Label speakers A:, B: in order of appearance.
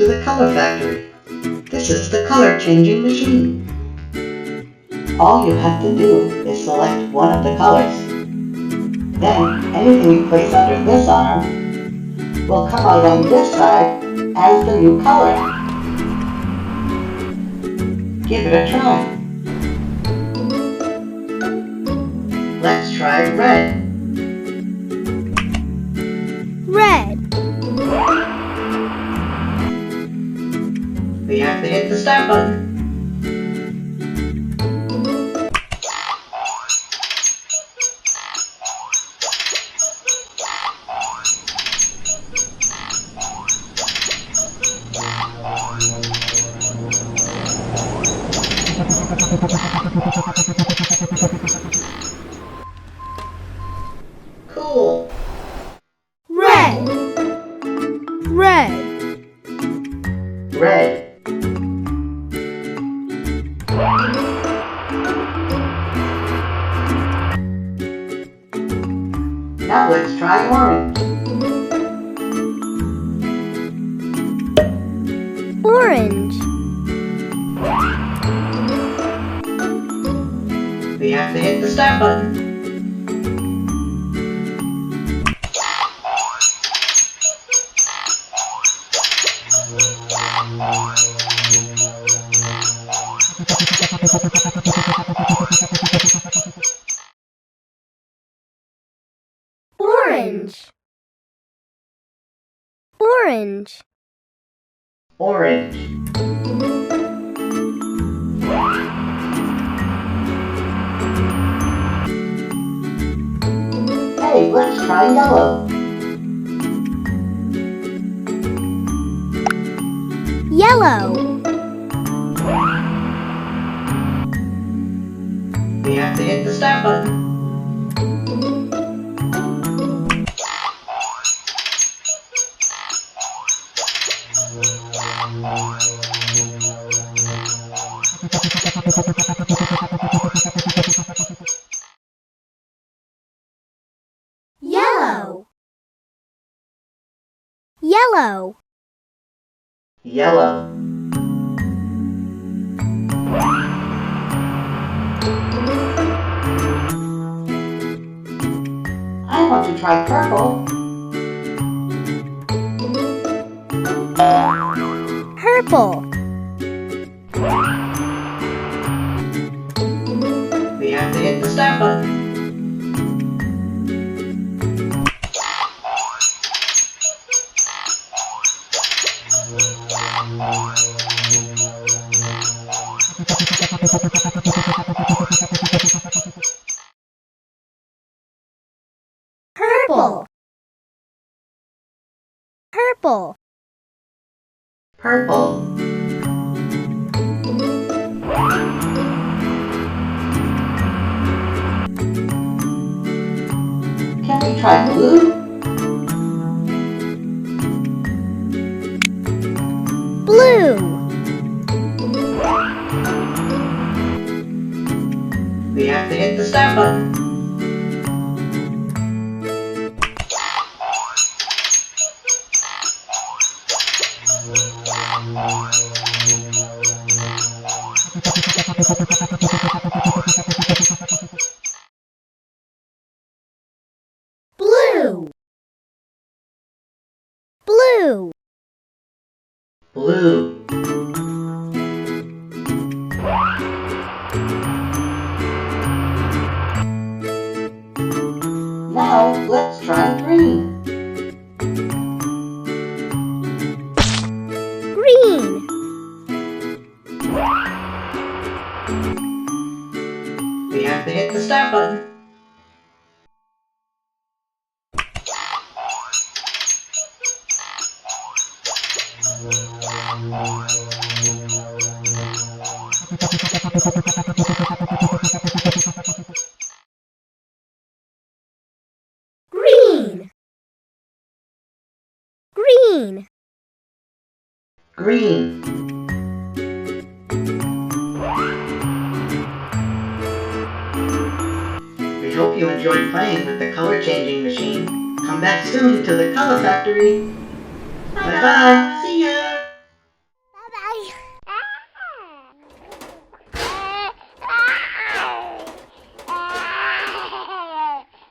A: the color factory. This is the color changing machine. All you have to do is select one of the colors. Then anything you place under this arm will come out on this side as the new color. Give it a try. Let's try red.
B: Red.
A: We have to hit the start button. Cool.
B: Red. Red.
A: Red. Now let's try orange.
B: Orange.
A: We have to hit the start button.
B: Orange. Orange.
A: Orange. Hey, let's try yellow.
B: Yellow.
A: We have to hit the start button.
B: Yellow. Yellow.
A: Yellow. I want to try purple.
B: Purple.
A: We have to hit the start button.
B: Purple. Purple.
A: Purple. Can we try blue?
B: Blue.
A: We have to hit the start button.
B: Blue. Blue.
A: Blue. Now let's try green.
B: Green.
A: We have to hit the start button.
B: Green. Green.
A: Green. We hope you enjoyed playing with the color changing machine. Come back soon to the color factory. Bye bye.